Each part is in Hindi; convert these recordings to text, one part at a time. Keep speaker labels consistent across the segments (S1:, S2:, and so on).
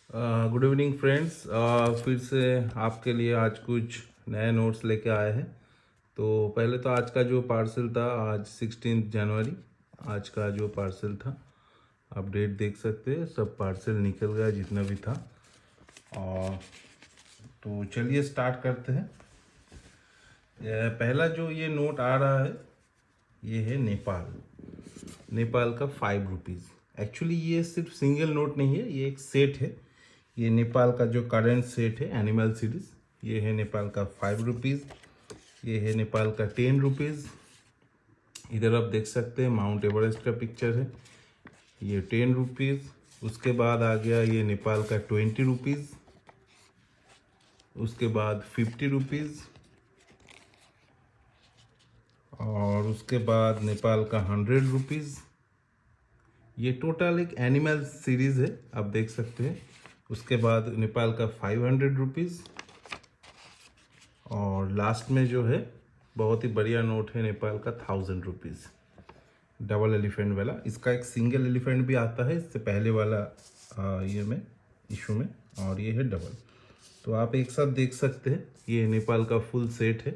S1: Good evening friends. फिर से आपके लिए आज कुछ नए नोट्स लेके आए हैं। तो पहले तो आज का जो पार्सल था, आज 16 जनवरी आज का जो पार्सल था, आप डेट देख सकते हैं, सब पार्सल निकल गया जितना भी था। और तो चलिए स्टार्ट करते हैं। पहला जो ये नोट आ रहा है ये है नेपाल का 5 रुपीज़। एक्चुअली ये सिर्फ सिंगल नोट नहीं है, ये एक सेट है। ये नेपाल का जो करेंट सेट है एनिमल सीरीज, ये है नेपाल का 5 रुपीज़। ये है नेपाल का 10 रुपीज़। इधर आप देख सकते हैं माउंट एवरेस्ट का पिक्चर है, ये 10 रुपीज़। उसके बाद आ गया ये नेपाल का 20 रुपीज़। उसके बाद 50 रुपीज़। और उसके बाद नेपाल का 100 रुपीज़। ये टोटल एक एनिमल सीरीज है, आप देख सकते हैं। उसके बाद नेपाल का 500 रुपीज़। और लास्ट में जो है बहुत ही बढ़िया नोट है नेपाल का 1000 रुपीज़, डबल एलिफेंट वाला। इसका एक सिंगल एलिफेंट भी आता है इससे पहले वाला ये में इशू में, और ये है डबल। तो आप एक साथ देख सकते हैं, ये नेपाल का फुल सेट है।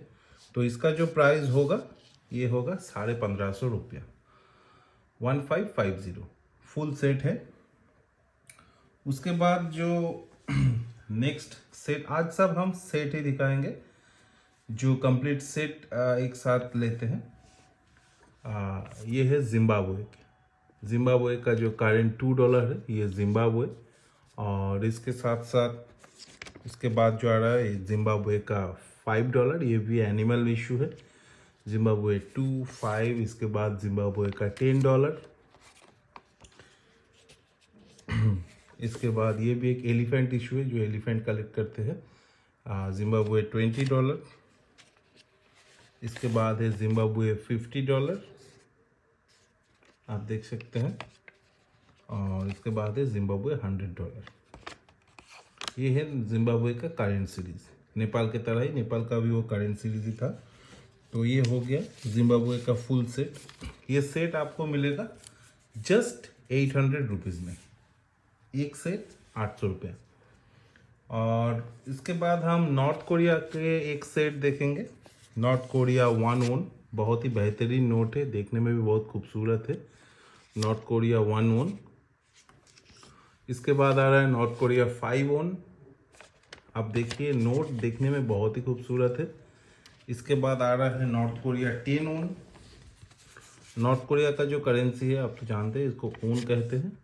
S1: तो इसका जो प्राइस होगा ये होगा 1550 रुपया, 1550 फुल सेट है। उसके बाद जो नेक्स्ट सेट, आज सब हम सेट ही दिखाएंगे जो कंप्लीट सेट एक साथ लेते हैं। ये है जिम्बाब्वे का जो करेंट $2 है, ये जिम्बाब्वे। और इसके साथ साथ उसके बाद जो आ रहा है जिम्बाब्वे का $5, ये भी एनिमल इशू है। जिम्बाब्वे 2, 5, इसके बाद जिम्बाब्वे का $10। इसके बाद ये भी एक एलिफेंट इशू है, जो एलिफेंट कलेक्ट करते हैं, जिम्बाब्वे $20। इसके बाद है जिम्बाब्वे $50, आप देख सकते हैं। और इसके बाद है जिम्बाब्वे $100। ये है जिम्बाब्वे का करेंट सीरीज। नेपाल के तरह ही नेपाल का भी वो करेंट सीरीज ही था। तो ये हो गया जिम्बाब्वे का फुल सेट। ये सेट आपको मिलेगा जस्ट 800 रुपीज़ में, एक सेट 800 रुपये। और इसके बाद हम नॉर्थ कोरिया के एक सेट देखेंगे। नॉर्थ कोरिया 1 वॉन, बहुत ही बेहतरीन नोट है, देखने में भी बहुत खूबसूरत है। North Korea 1 won. इसके बाद आ रहा है नॉर्थ कोरिया 5 वॉन। आप देखिए नोट देखने में बहुत ही खूबसूरत है। इसके बाद आ रहा है North Korea 10 won. North Korea का जो करेंसी है आप तो जानते हैं, इसको ऊन कहते हैं।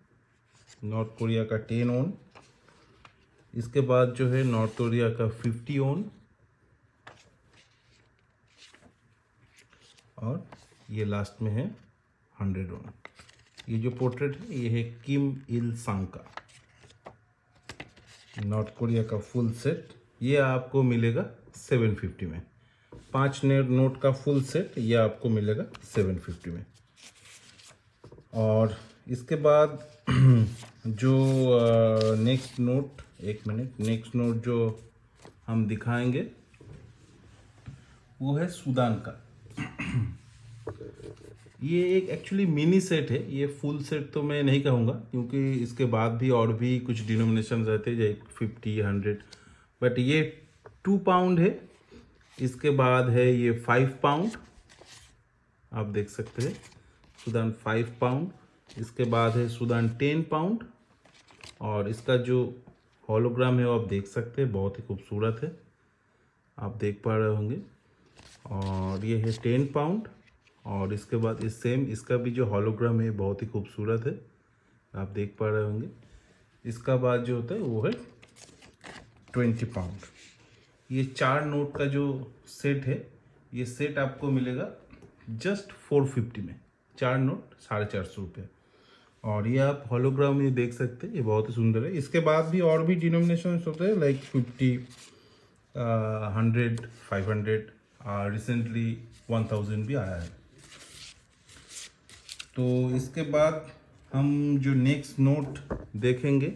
S1: नॉर्थ कोरिया का 10 वॉन। इसके बाद जो है नॉर्थ कोरिया का 50 वॉन। और ये लास्ट में है 100 वॉन। ये जो पोर्ट्रेट है ये है किम इल संग का। नॉर्थ कोरिया का फुल सेट ये आपको मिलेगा 750 में। 5 नोट का फुल सेट ये आपको मिलेगा 750 में। और इसके बाद जो नेक्स्ट नोट, एक मिनट, नेक्स्ट नोट जो हम दिखाएंगे वो है सूडान का। ये एक एक्चुअली मिनी सेट है, ये फुल सेट तो मैं नहीं कहूँगा, क्योंकि इसके बाद भी और भी कुछ डिनोमिनेशन रहते हैं, जैसे 50, 100, बट ये 2 पाउंड है। इसके बाद है ये 5 पाउंड, आप देख सकते हैं सूडान 5 पाउंड। इसके बाद है सूडान 10 पाउंड। और इसका जो होलोग्राम है वो आप देख सकते हैं, बहुत ही खूबसूरत है, आप देख पा रहे होंगे। और ये है 10 पाउंड। और इसके बाद इस सेम इसका भी जो होलोग्राम है बहुत ही खूबसूरत है, आप देख पा रहे होंगे। इसका बाद जो होता है वो है 20 पाउंड। ये 4 नोट का जो सेट है, ये सेट आपको मिलेगा जस्ट 450 में। 4 नोट 450 रुपये। और ये आप होलोग्राम में देख सकते हैं, ये बहुत ही सुंदर है। इसके बाद भी और भी डिनोमिनेशन होते हैं, लाइक 50, 100, 500, रिसेंटली 1000 भी आया है। तो इसके बाद हम जो नेक्स्ट नोट देखेंगे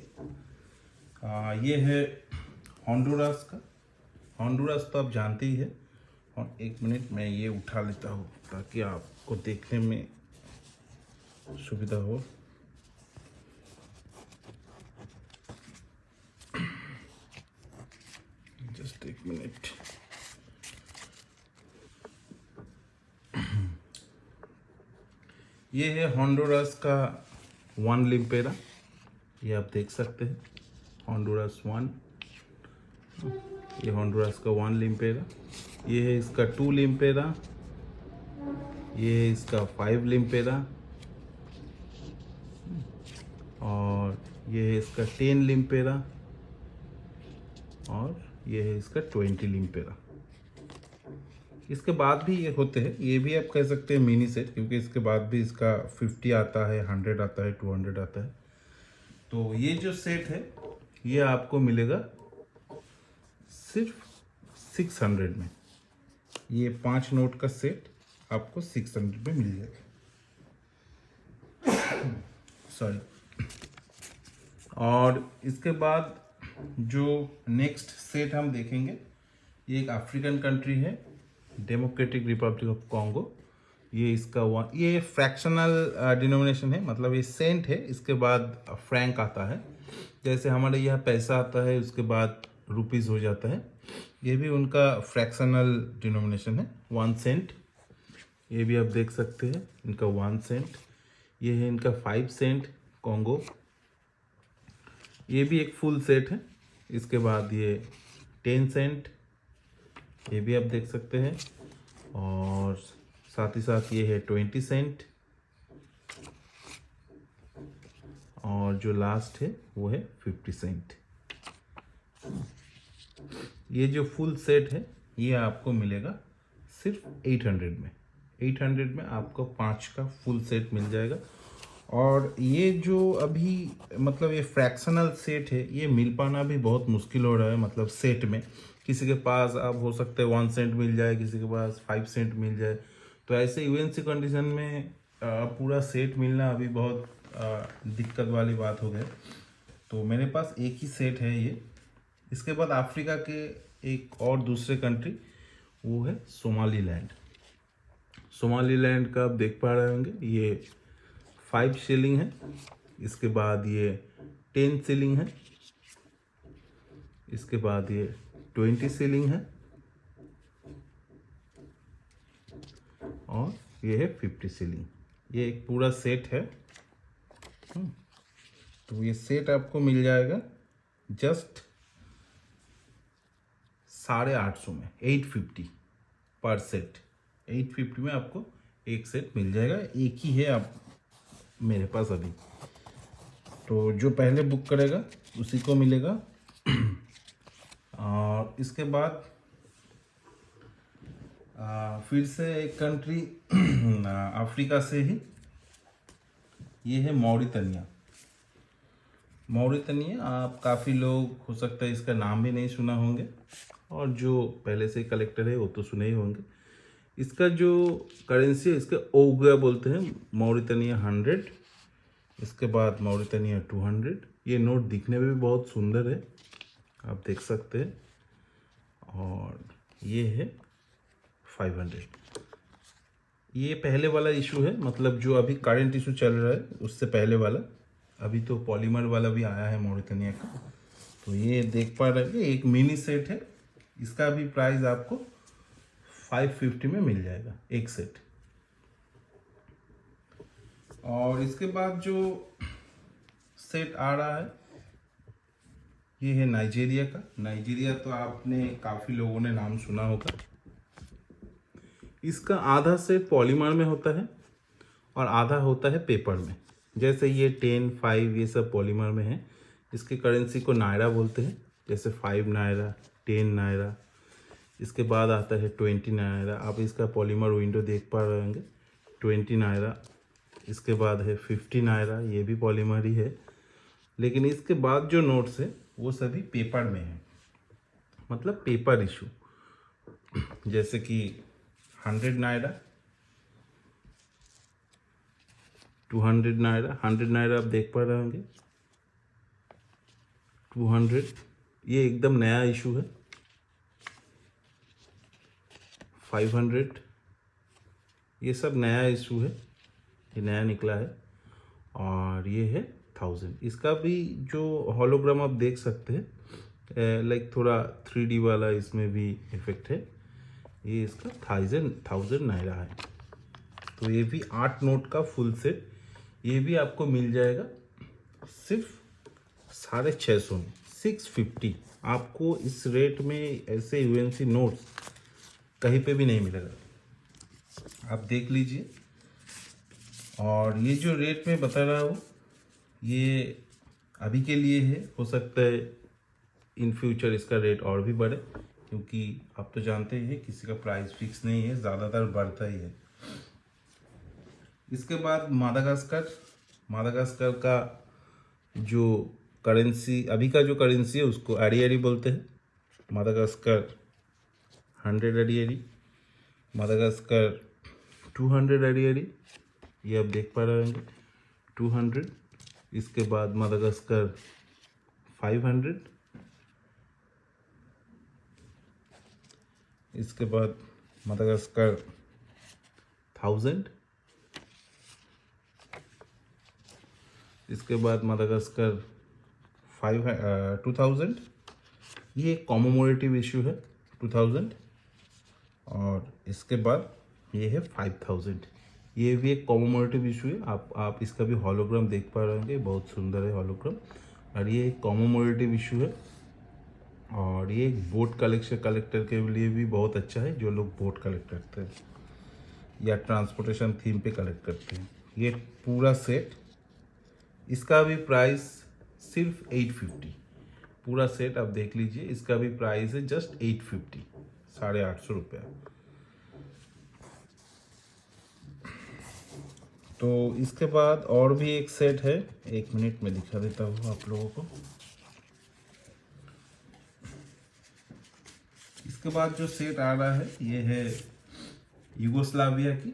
S1: ये है होंडुरास का। होंडुरास तो आप जानते ही है। और एक मिनट मैं ये उठा लेता हूँ ताकि आपको देखने में सुविधा हो। एक मिनट। ये है होंडुरास का 1 लिम्पेरा, ये आप देख सकते हैं होंडुरास 1। ये होंडुरास का 1 लिम्पेरा। ये है इसका 2 लिम्पेरा। ये है इसका 5 लिम्पेरा। और ये है इसका 10 लिम्पेरा। और ये है इसका 20 लिम्पेरा। इसके बाद भी ये होते हैं, ये भी आप कह सकते हैं मिनी सेट, क्योंकि इसके बाद भी इसका 50 आता है, 100 आता है, 200 आता है। तो ये जो सेट है ये आपको मिलेगा सिर्फ 600 में। ये 5 नोट का सेट आपको 600 में मिल जाएगा। सॉरी। और इसके बाद जो नेक्स्ट सेट हम देखेंगे, ये एक अफ्रीकन कंट्री है, डेमोक्रेटिक रिपब्लिक ऑफ कॉन्गो। ये इसका ये फ्रैक्शनल डिनोमिनेशन है, मतलब ये सेंट है, इसके बाद फ्रैंक आता है। जैसे हमारे यहाँ पैसा आता है उसके बाद रुपीस हो जाता है, ये भी उनका फ्रैक्शनल डिनोमिनेशन है, 1 सेंट। ये भी आप देख सकते हैं इनका 1 सेंट। ये है इनका 5 सेंट कॉन्गो, ये भी एक फुल सेट है। इसके बाद ये 10 सेंट, ये भी आप देख सकते हैं। और साथ ही साथ ये है 20 सेंट। और जो लास्ट है वो है 50 सेंट। ये जो फुल सेट है ये आपको मिलेगा सिर्फ 800 में। 800 में आपको 5 का फुल सेट मिल जाएगा। और ये जो अभी मतलब ये फ्रैक्शनल सेट है, ये मिल पाना भी बहुत मुश्किल हो रहा है। मतलब सेट में किसी के पास अब हो सकता है 1 सेंट मिल जाए, किसी के पास 5 सेंट मिल जाए। तो ऐसे यूएनसी कंडीशन में पूरा सेट मिलना अभी बहुत दिक्कत वाली बात हो गई। तो मेरे पास एक ही सेट है ये। इसके बाद अफ्रीका के एक और दूसरे कंट्री, वो है सोमालीलैंड। सोमालीलैंड का आप देख पा रहे होंगे, ये 5 शिलिंग है। इसके बाद ये 10 शिलिंग है। इसके बाद ये 20 शिलिंग है। और ये है 50 शिलिंग। ये एक पूरा सेट है। तो ये सेट आपको मिल जाएगा जस्ट 850 में, 850 पर सेट। 850 में आपको एक सेट मिल जाएगा। एक ही है आप मेरे पास अभी। तो जो पहले बुक करेगा उसी को मिलेगा। और इसके बाद फिर से एक कंट्री अफ्रीका से ही, ये है मॉरिटनिया। मॉरिटनिया आप काफ़ी लोग हो सकता है इसका नाम भी नहीं सुना होंगे, और जो पहले से कलेक्टर है वो तो सुने ही होंगे। इसका जो करेंसी है, इसके ओगा बोलते हैं। मॉरिटनिया 100, इसके बाद मॉरिटनिया 200। ये नोट दिखने में भी बहुत सुंदर है, आप देख सकते हैं। और ये है 500। ये पहले वाला इशू है, मतलब जो अभी करंट इशू चल रहा है उससे पहले वाला। अभी तो पॉलीमर वाला भी आया है मॉरिटनिया का। तो ये देख पा रहे हैं, एक मिनी सेट है। इसका भी प्राइस आपको 550 में मिल जाएगा एक सेट। और इसके बाद जो सेट आ रहा है ये है नाइजीरिया का। नाइजीरिया तो आपने काफ़ी लोगों ने नाम सुना होगा। इसका आधा सेट पॉलीमर में होता है और आधा होता है पेपर में। जैसे ये 10, 5 ये सब पॉलीमर में है। इसके करेंसी को नायरा बोलते हैं, जैसे 5 नायरा, 10 नायरा। इसके बाद आता है 20 नायरा। आप इसका पॉलीमर विंडो देख पा रहे होंगे, 20 नायरा। इसके बाद है 50 नायरा, ये भी पॉलीमर ही है। लेकिन इसके बाद जो नोट्स है वो सभी पेपर में है, मतलब पेपर इशू। जैसे कि 100 नायरा, 200 नायरा। 100 नायरा आप देख पा रहे होंगे, 200 ये एकदम नया इशू है। 500 ये सब नया इशू है, ये नया निकला है। और ये है 1000। इसका भी जो हॉलोग्राम आप देख सकते हैं, लाइक थोड़ा 3D वाला इसमें भी इफेक्ट है। ये इसका थाउजेंड नायरा है। तो ये भी 8 नोट का फुल सेट, ये भी आपको मिल जाएगा सिर्फ 650 में, 650। आपको इस रेट में ऐसे यूएनसी नोट्स कहीं पे भी नहीं मिलेगा, आप देख लीजिए। और ये जो रेट में बता रहा हूँ ये अभी के लिए है, हो सकता है इन फ्यूचर इसका रेट और भी बढ़े, क्योंकि आप तो जानते ही हैं किसी का प्राइस फिक्स नहीं है, ज़्यादातर बढ़ता ही है। इसके बाद मादागास्कर का जो करेंसी, अभी का जो करेंसी है उसको एडियरी बोलते हैं। मादागास्कर 100 एडियरी, मादागास्कर 200 एडियरी, ये आप देख पा रहे होंगे 200। इसके बाद मादागास्कर 500, इसके बाद मादागास्कर 1000, इसके बाद मादागास्कर 2000। ये कॉमेमोरेटिव इशू है 2000। और इसके बाद ये है 5000, ये भी एक कॉमेमोरेटिव इशू है। आप इसका भी हॉलोग्राम देख पा रहे होंगे, बहुत सुंदर है हॉलोग्राम। और ये एक कॉमेमोरेटिव इशू है। और ये एक बोट कलेक्टर के लिए भी बहुत अच्छा है, जो लोग बोट कलेक्ट करते हैं या ट्रांसपोर्टेशन थीम पे कलेक्ट करते हैं। ये पूरा सेट, इसका भी प्राइस सिर्फ 850। पूरा सेट आप देख लीजिए, इसका भी प्राइस है जस्ट 850, 850 रुपया। तो इसके बाद और भी एक सेट है, 1 मिनट में दिखा देता हूँ आप लोगों को। इसके बाद जो सेट आ रहा है ये है यूगोस्लाविया की।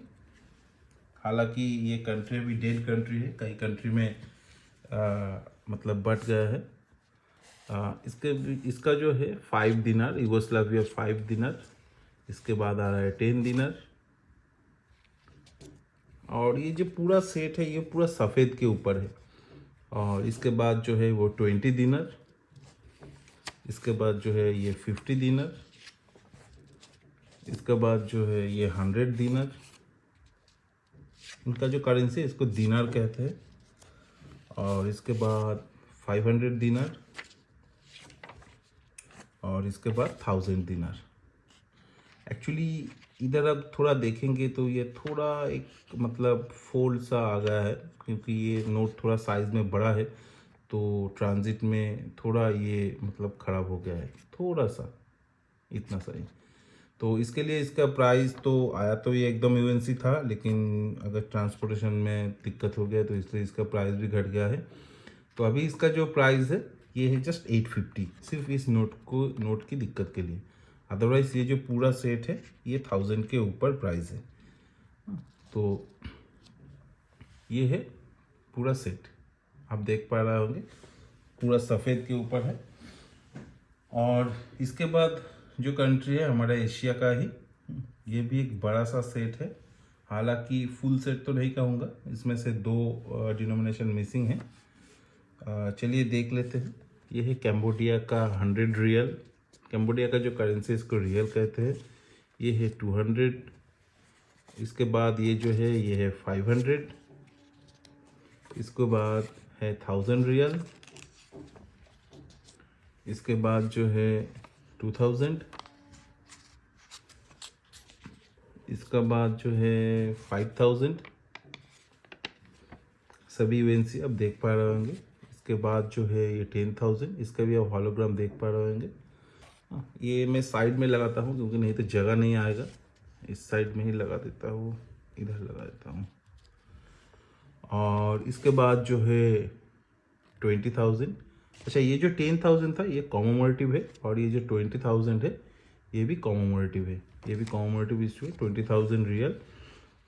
S1: हालांकि ये कंट्री भी डेड कंट्री है, कई कंट्री में मतलब बट गया है। इसका जो है 5 दिनार, यूगोस्लाविया 5 दिनार। इसके बाद आ रहा है 10 दिनार। और ये जो पूरा सेट है ये पूरा सफ़ेद के ऊपर है। और इसके बाद जो है वो 20 दिनार। इसके बाद जो है ये 50 दिनार। इसके बाद जो है ये 100 दिनार। इनका जो करेंसी है इसको दिनार कहते हैं। और इसके बाद 500 दिनार। और इसके बाद 1000 दिनार। एक्चुअली इधर अब थोड़ा देखेंगे तो ये थोड़ा एक मतलब फोल्ड सा आ गया है, क्योंकि ये नोट थोड़ा साइज़ में बड़ा है, तो ट्रांजिट में थोड़ा ये मतलब ख़राब हो गया है थोड़ा सा, इतना सा ही। तो इसके लिए इसका प्राइस तो आया तो ये एकदम यूएनसी था, लेकिन अगर ट्रांसपोर्टेशन में दिक्कत हो गया तो इसलिए इसका प्राइस भी घट गया है। तो अभी इसका जो प्राइस है ये है जस्ट 850, सिर्फ इस नोट की दिक्कत के लिए। अदरवाइज ये जो पूरा सेट है ये 1000 के ऊपर प्राइस है। तो ये है पूरा सेट, आप देख पा रहे होंगे पूरा सफ़ेद के ऊपर है। और इसके बाद जो कंट्री है हमारा एशिया का ही, ये भी एक बड़ा सा सेट है। हालांकि फुल सेट तो नहीं कहूँगा, इसमें से 2 डिनोमिनेशन मिसिंग है। चलिए देख लेते हैं। ये है कैम्बोडिया का 100 रियल। कैम्बोडिया का जो करेंसी इसको रियल कहते हैं। ये है 200। इसके बाद ये जो है ये है 500। इसके बाद है 1000 रियल। इसके बाद जो है 2000। इसका बाद जो है 5000। सभी यूएनसी आप देख पा रहे होंगे। इसके बाद जो है ये 10,000, इसका भी आप हॉलोग्राम देख पा रहे होंगे। ये मैं साइड में लगाता हूँ क्योंकि नहीं तो जगह नहीं आएगा, इस साइड में ही लगा देता हूँ, इधर लगा देता हूँ। और इसके बाद जो है 20,000। अच्छा, ये जो 10,000 था ये कॉमेमोरेटिव है, और ये जो 20,000 है ये भी कॉमेमोरेटिव है। ये भी कॉमेमोरेटिव इशू है, 20,000 रियल।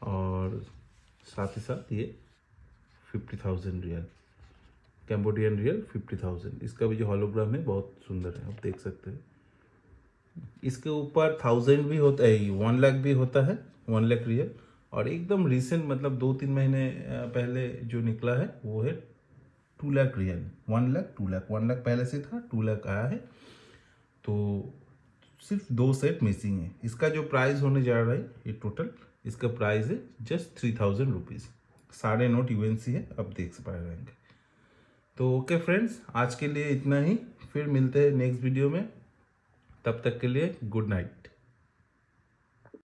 S1: और साथ ही साथ ये 50,000 रियल, कैम्बोडियन रियल 50,000। इसका भी जो हॉलोग्राम है बहुत सुंदर है, आप देख सकते हैं। इसके ऊपर 1000 भी होता है, 1 लाख भी होता है, 1 लाख रियल। और एकदम रिसेंट मतलब 2-3 महीने पहले जो निकला है वो है 2 लाख रियल, 1 लाख 2 लाख, 1 लाख पहले से था, 2 लाख आया है। तो सिर्फ 2 सेट मिसिंग है। इसका जो प्राइस होने जा रहा है ये टोटल, इसका प्राइस है जस्ट 3000 रुपीज़। सारे नोट यूएनसी है, अब देख पा रहे हैं। तो ओके फ्रेंड्स, आज के लिए इतना ही, फिर मिलते हैं नेक्स्ट वीडियो में। तब तक के लिए गुड नाइट।